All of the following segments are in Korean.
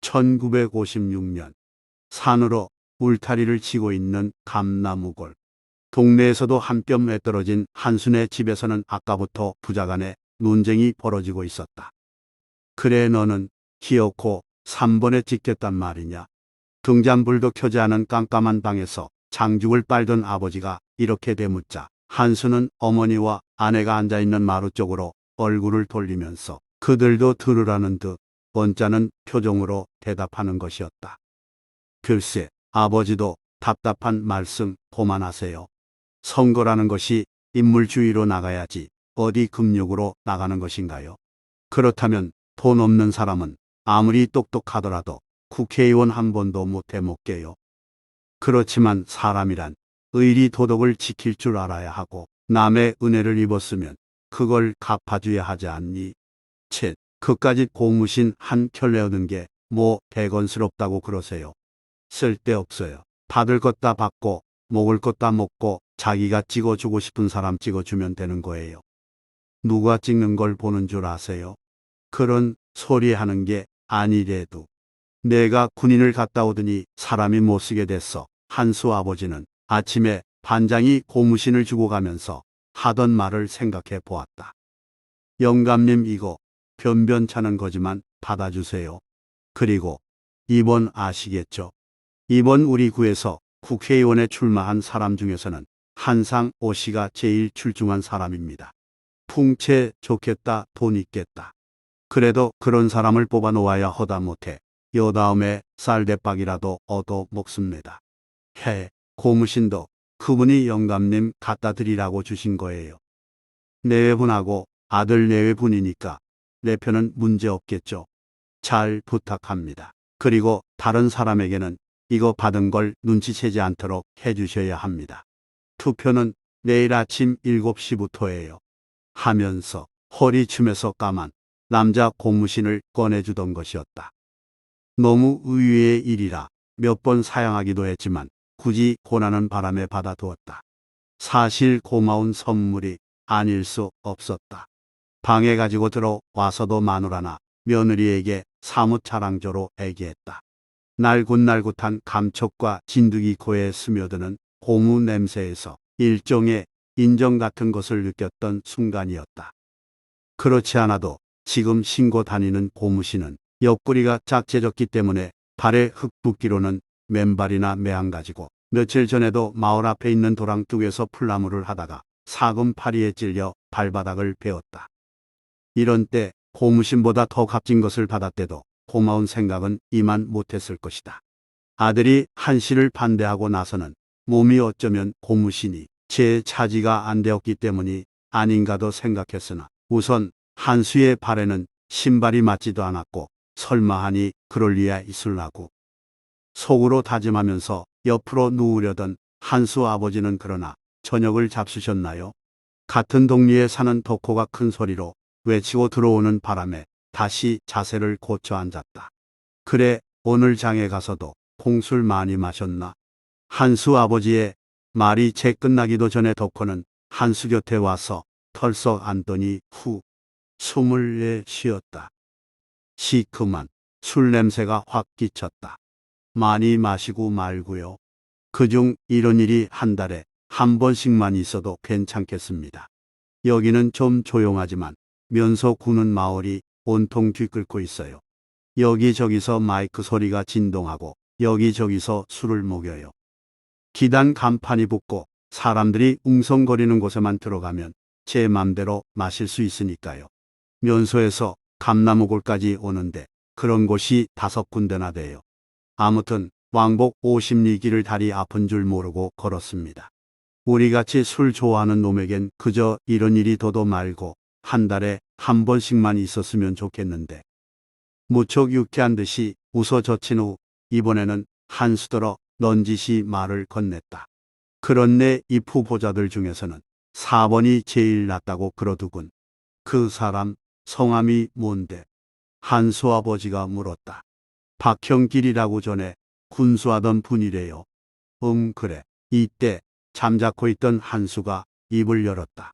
1956년 산으로 울타리를 치고 있는 감나무골. 동네에서도 한 뼘 외떨어진 한순의 집에서는 아까부터 부자간에 논쟁이 벌어지고 있었다. 그래 너는 기어코 3번에 찍겠단 말이냐. 등잔불도 켜지 않은 깜깜한 방에서 장죽을 빨던 아버지가 이렇게 대묻자 한수는 어머니와 아내가 앉아있는 마루 쪽으로 얼굴을 돌리면서 그들도 들으라는 듯 언짢은 표정으로 대답하는 것이었다. 글쎄, 아버지도 답답한 말씀 그만하세요. 선거라는 것이 인물주의로 나가야지 어디 금욕으로 나가는 것인가요? 그렇다면 돈 없는 사람은 아무리 똑똑하더라도 국회의원 한 번도 못해 먹게요. 그렇지만 사람이란 의리 도덕을 지킬 줄 알아야 하고 남의 은혜를 입었으면 그걸 갚아줘야 하지 않니? 쳇, 그까짓 고무신 한 켤레 얻은 게 뭐 대건스럽다고 그러세요. 쓸데없어요. 받을 것 다 받고 먹을 것 다 먹고 자기가 찍어주고 싶은 사람 찍어주면 되는 거예요. 누가 찍는 걸 보는 줄 아세요? 그런 소리 하는 게 아니래도. 내가 군인을 갔다 오더니 사람이 못쓰게 됐어. 한수 아버지는 아침에 반장이 고무신을 주고 가면서 하던 말을 생각해 보았다. 영감님 이거 변변찮은 거지만 받아주세요. 그리고 이번 아시겠죠? 이번 우리 구에서 국회의원에 출마한 사람 중에서는 한상 오 씨가 제일 출중한 사람입니다. 풍채 좋겠다, 돈 있겠다. 그래도 그런 사람을 뽑아 놓아야 허다 못해 여다음에 쌀대박이라도 얻어 먹습니다. 고무신도 그분이 영감님 갖다 드리라고 주신 거예요. 내외분하고 아들 내외분이니까 내 편은 문제 없겠죠. 잘 부탁합니다. 그리고 다른 사람에게는 이거 받은 걸 눈치채지 않도록 해주셔야 합니다. 투표는 내일 아침 7시부터예요. 하면서 허리춤에서 까만 남자 고무신을 꺼내주던 것이었다. 너무 의외의 일이라 몇 번 사양하기도 했지만 굳이 고나는 바람에 받아두었다. 사실 고마운 선물이 아닐 수 없었다. 방에 가지고 들어와서도 마누라나 며느리에게 사뭇 자랑조로 얘기했다. 날긋날긋한 감촉과 진드기 코에 스며드는 고무 냄새에서 일종의 인정 같은 것을 느꼈던 순간이었다. 그렇지 않아도 지금 신고 다니는 고무신은 옆구리가 짝재졌기 때문에 발에 흙 붓기로는 맨발이나 매한가지고 며칠 전에도 마을 앞에 있는 도랑둑에서 풀나무를 하다가 사금파리에 찔려 발바닥을 베었다. 이런 때 고무신보다 더 값진 것을 받았대도 고마운 생각은 이만 못했을 것이다. 아들이 한시를 반대하고 나서는 몸이 어쩌면 고무신이 제 차지가 안 되었기 때문이 아닌가도 생각했으나 우선 한수의 발에는 신발이 맞지도 않았고 설마 하니 그럴 리야 있을라고. 속으로 다짐하면서 옆으로 누우려던 한수 아버지는 그러나 저녁을 잡수셨나요? 같은 동리에 사는 덕호가 큰 소리로 외치고 들어오는 바람에 다시 자세를 고쳐 앉았다. 그래, 오늘 장에 가서도 홍술 많이 마셨나? 한수 아버지의 말이 채 끝나기도 전에 덕호는 한수 곁에 와서 털썩 앉더니 후 숨을 내쉬었다. 시큼한 술 냄새가 확 끼쳤다. 많이 마시고 말고요. 그중 이런 일이 한 달에 한 번씩만 있어도 괜찮겠습니다. 여기는 좀 조용하지만 면소 구는 마을이 온통 뒤끓고 있어요. 여기저기서 마이크 소리가 진동하고 여기저기서 술을 먹여요. 기단 간판이 붙고 사람들이 웅성거리는 곳에만 들어가면 제 맘대로 마실 수 있으니까요. 면소에서 감나무골까지 오는데 그런 곳이 5군데나 돼요. 아무튼 왕복 50리 길을 다리 아픈 줄 모르고 걸었습니다. 우리같이 술 좋아하는 놈에겐 그저 이런 일이 더도 말고 한 달에 한 번씩만 있었으면 좋겠는데. 무척 유쾌한 듯이 웃어 젖힌 후 이번에는 한수더러 넌지시 말을 건넸다. 그런 내 입 후보자들 중에서는 4번이 제일 낫다고 그러더군. 그 사람 성함이 뭔데? 한수 아버지가 물었다. 박형길이라고 전에 군수하던 분이래요. 그래. 이때 잠자코 있던 한수가 입을 열었다.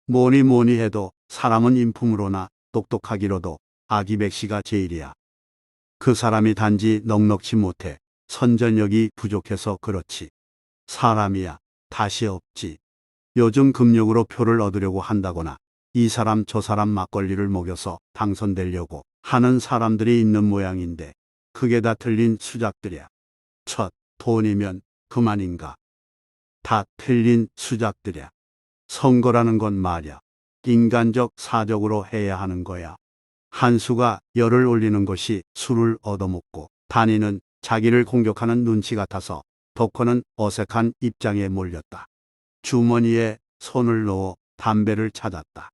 뭐니 뭐니 해도 사람은 인품으로나 똑똑하기로도 아기백씨가 제일이야. 그 사람이 단지 넉넉지 못해 선전력이 부족해서 그렇지. 사람이야 다시 없지. 요즘 금욕으로 표를 얻으려고 한다거나 이 사람 저 사람 막걸리를 먹여서 당선되려고 하는 사람들이 있는 모양인데 그게 다 틀린 수작들이야. 첫 돈이면 그만인가. 다 틀린 수작들이야. 선거라는 건 말이야. 인간적 사적으로 해야 하는 거야. 한수가 열을 올리는 것이 술을 얻어먹고 단이는 자기를 공격하는 눈치 같아서 덕호는 어색한 입장에 몰렸다. 주머니에 손을 넣어 담배를 찾았다.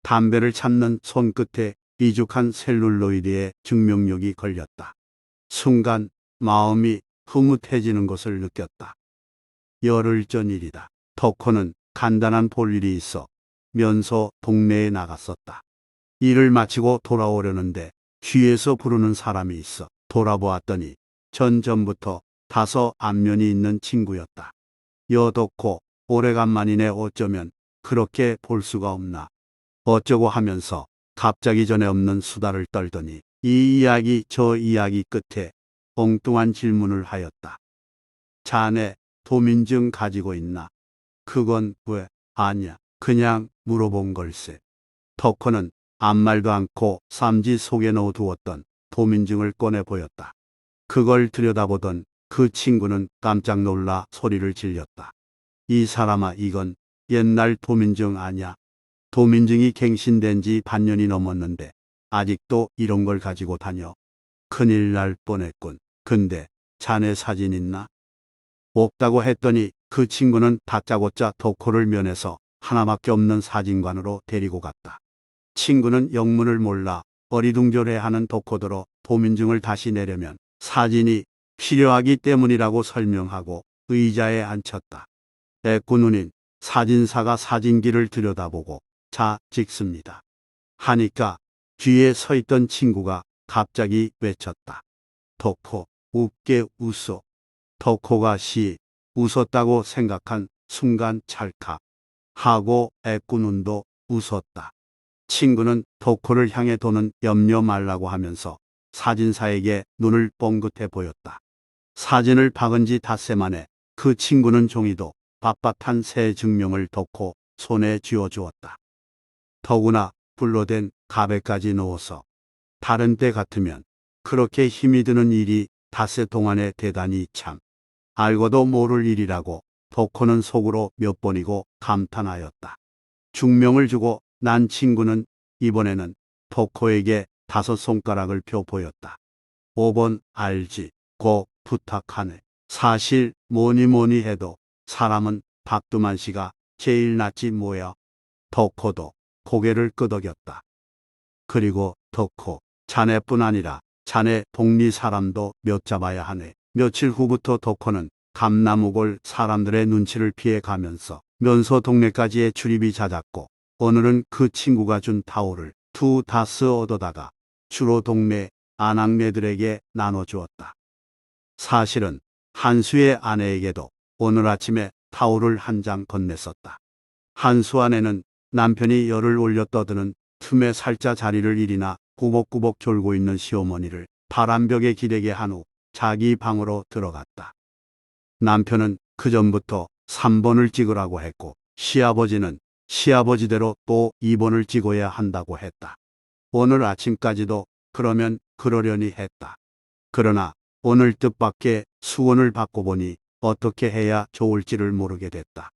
담배를 찾는 손끝에 삐죽한 셀룰로이드의 증명력이 걸렸다. 순간 마음이 흐뭇해지는 것을 느꼈다. 열흘 전 일이다. 덕호는 간단한 볼일이 있어 면서 동네에 나갔었다. 일을 마치고 돌아오려는데 뒤에서 부르는 사람이 있어 돌아보았더니 전부터 다소 안면이 있는 친구였다. 여덕호 오래간만이네 어쩌면 그렇게 볼 수가 없나. 어쩌고 하면서 갑자기 전에 없는 수다를 떨더니 이 이야기 저 이야기 끝에 엉뚱한 질문을 하였다. 자네 도민증 가지고 있나? 그건 왜? 아니야. 그냥 물어본 걸세. 덕호는 아무 말도 않고 삼지 속에 넣어두었던 도민증을 꺼내 보였다. 그걸 들여다보던 그 친구는 깜짝 놀라 소리를 질렀다. 이 사람아 이건 옛날 도민증 아냐? 도민증이 갱신된 지 반년이 넘었는데 아직도 이런 걸 가지고 다녀. 큰일 날 뻔했군. 근데 자네 사진 있나? 없다고 했더니 그 친구는 다짜고짜 덕호를 면해서 하나밖에 없는 사진관으로 데리고 갔다. 친구는 영문을 몰라 어리둥절해하는 덕호더러 도민증을 다시 내려면 사진이 필요하기 때문이라고 설명하고 의자에 앉혔다. 애꾸눈인 사진사가 사진기를 들여다보고 자 찍습니다. 하니까 뒤에 서 있던 친구가 갑자기 외쳤다. 덕호 웃게 웃어. 덕호가 웃었다고 생각한 순간 찰칵 하고 애꾸눈도 웃었다. 친구는 덕호를 향해 도는 염려 말라고 하면서 사진사에게 눈을 뻥긋해 보였다. 사진을 박은 지 닷새 만에 그 친구는 종이도 빳빳한 새 증명을 덕호 손에 쥐어주었다. 더구나 불로된 가베까지 넣어서 다른 때 같으면 그렇게 힘이 드는 일이 닷새 동안에 대단히 참 알고도 모를 일이라고 덕호는 속으로 몇 번이고 감탄하였다. 중명을 주고 난 친구는 이번에는 덕호에게 5손가락을 펴 보였다. 5번 알지? 꼭 부탁하네. 사실 뭐니 해도 사람은 박두만 씨가 제일 낫지 뭐야. 덕호도 고개를 끄덕였다. 그리고 덕호, 자네뿐 아니라 자네 동리 사람도 몇 잡아야 하네. 며칠 후부터 덕호는 감나무골 사람들의 눈치를 피해 가면서 면서 동네까지의 출입이 잦았고 오늘은 그 친구가 준 타올을 2다스 얻어다가 주로 동네 아낙네들에게 나눠주었다. 사실은 한수의 아내에게도 오늘 아침에 타올을 한 장 건넸었다. 한수 아내는 남편이 열을 올려 떠드는 틈에 살짝 자리를 일이나 꾸벅꾸벅 졸고 있는 시어머니를 바람벽에 기대게 한 후 자기 방으로 들어갔다. 남편은 그전부터 3번을 찍으라고 했고 시아버지는 시아버지대로 또 2번을 찍어야 한다고 했다. 오늘 아침까지도 그러면 그러려니 했다. 그러나 오늘 뜻밖의 수건을 받고 보니 어떻게 해야 좋을지를 모르게 됐다.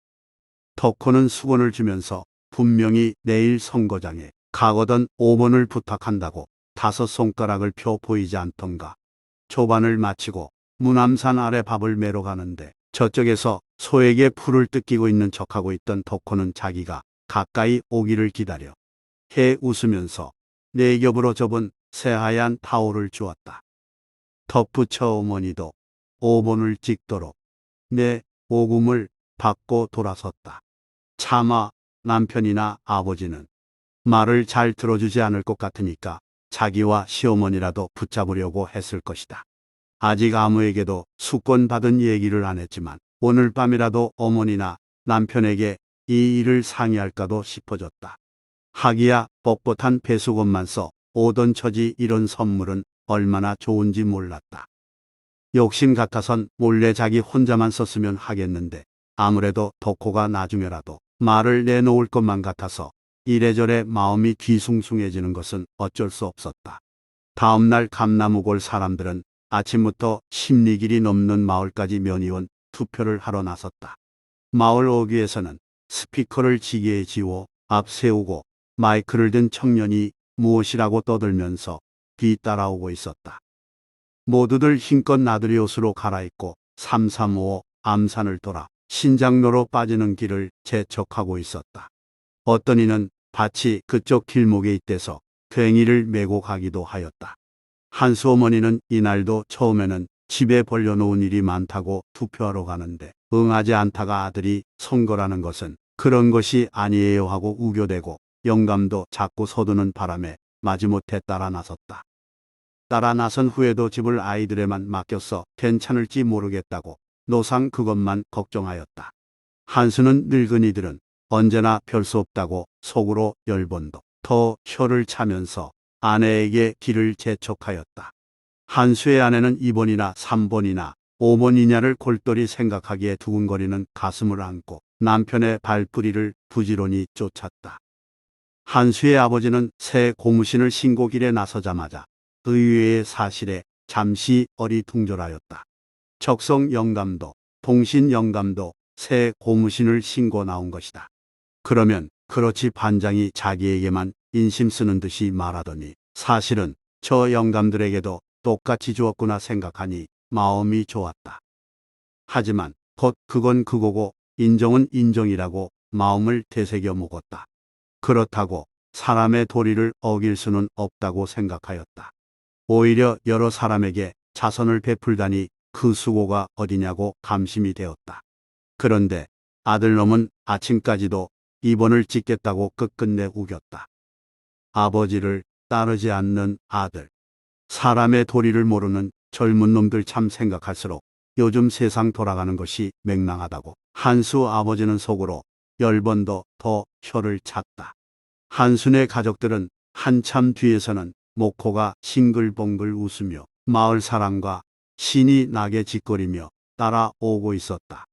덕호는 수건을 주면서 분명히 내일 선거장에 가거든 5번을 부탁한다고 5손가락을 펴 보이지 않던가. 조반을 마치고 무남산 아래 밥을 매러 가는데 저쪽에서 소에게 풀을 뜯기고 있는 척하고 있던 덕호는 자기가 가까이 오기를 기다려 해 웃으면서 내 겹으로 접은 새하얀 타올을 주었다. 덧붙여 어머니도 5번을 찍도록 내 오금을 받고 돌아섰다. 차마 남편이나 아버지는 말을 잘 들어주지 않을 것 같으니까 자기와 시어머니라도 붙잡으려고 했을 것이다. 아직 아무에게도 수건 받은 얘기를 안 했지만 오늘 밤이라도 어머니나 남편에게 이 일을 상의할까도 싶어졌다. 하기야 뻣뻣한 배수건만 써 오던 처지 이런 선물은 얼마나 좋은지 몰랐다. 욕심 같아선 몰래 자기 혼자만 썼으면 하겠는데 아무래도 덕호가 나중에라도 말을 내놓을 것만 같아서 이래저래 마음이 뒤숭숭해지는 것은 어쩔 수 없었다. 다음 날 감나무골 사람들은 아침부터 십리길이 넘는 마을까지 면의원 투표를 하러 나섰다. 마을 어귀에서는 스피커를 지게에 지워 앞세우고 마이크를 든 청년이 무엇이라고 떠들면서 뒤따라오고 있었다. 모두들 힘껏 나들이 옷으로 갈아입고 335 암산을 돌아 신장로로 빠지는 길을 재촉하고 있었다. 어떤 이는 밭이 그쪽 길목에 있대서 괭이를 메고 가기도 하였다. 한수 어머니는 이날도 처음에는 집에 벌려놓은 일이 많다고 투표하러 가는데 응하지 않다가 아들이 선거라는 것은 그런 것이 아니에요 하고 우겨대고 영감도 자꾸 서두는 바람에 마지못해 따라 나섰다. 따라 나선 후에도 집을 아이들에만 맡겨서 괜찮을지 모르겠다고 노상 그것만 걱정하였다. 한수는 늙은이들은 언제나 별 수 없다고 속으로 10번도 더 혀를 차면서 아내에게 길을 재촉하였다. 한수의 아내는 2번이나 3번이나 5번이냐를 골똘히 생각하기에 두근거리는 가슴을 안고 남편의 발뿌리를 부지런히 쫓았다. 한수의 아버지는 새 고무신을 신고 길에 나서자마자 의외의 사실에 잠시 어리둥절하였다. 적성 영감도 동신 영감도 새 고무신을 신고 나온 것이다. 그러면 그렇지 반장이 자기에게만 인심 쓰는 듯이 말하더니 사실은 저 영감들에게도 똑같이 주었구나 생각하니 마음이 좋았다. 하지만 곧 그건 그거고 인정은 인정이라고 마음을 되새겨 먹었다. 그렇다고 사람의 도리를 어길 수는 없다고 생각하였다. 오히려 여러 사람에게 자선을 베풀다니 그 수고가 어디냐고 감심이 되었다. 그런데 아들놈은 아침까지도 입원을 찍겠다고 끝끝내 우겼다. 아버지를 따르지 않는 아들. 사람의 도리를 모르는 젊은 놈들 참 생각할수록 요즘 세상 돌아가는 것이 맹랑하다고 한수 아버지는 속으로 10번도 더 혀를 찼다. 한순의 가족들은 한참 뒤에서는 목호가 싱글벙글 웃으며 마을 사람과 신이 나게 짓거리며 따라오고 있었다.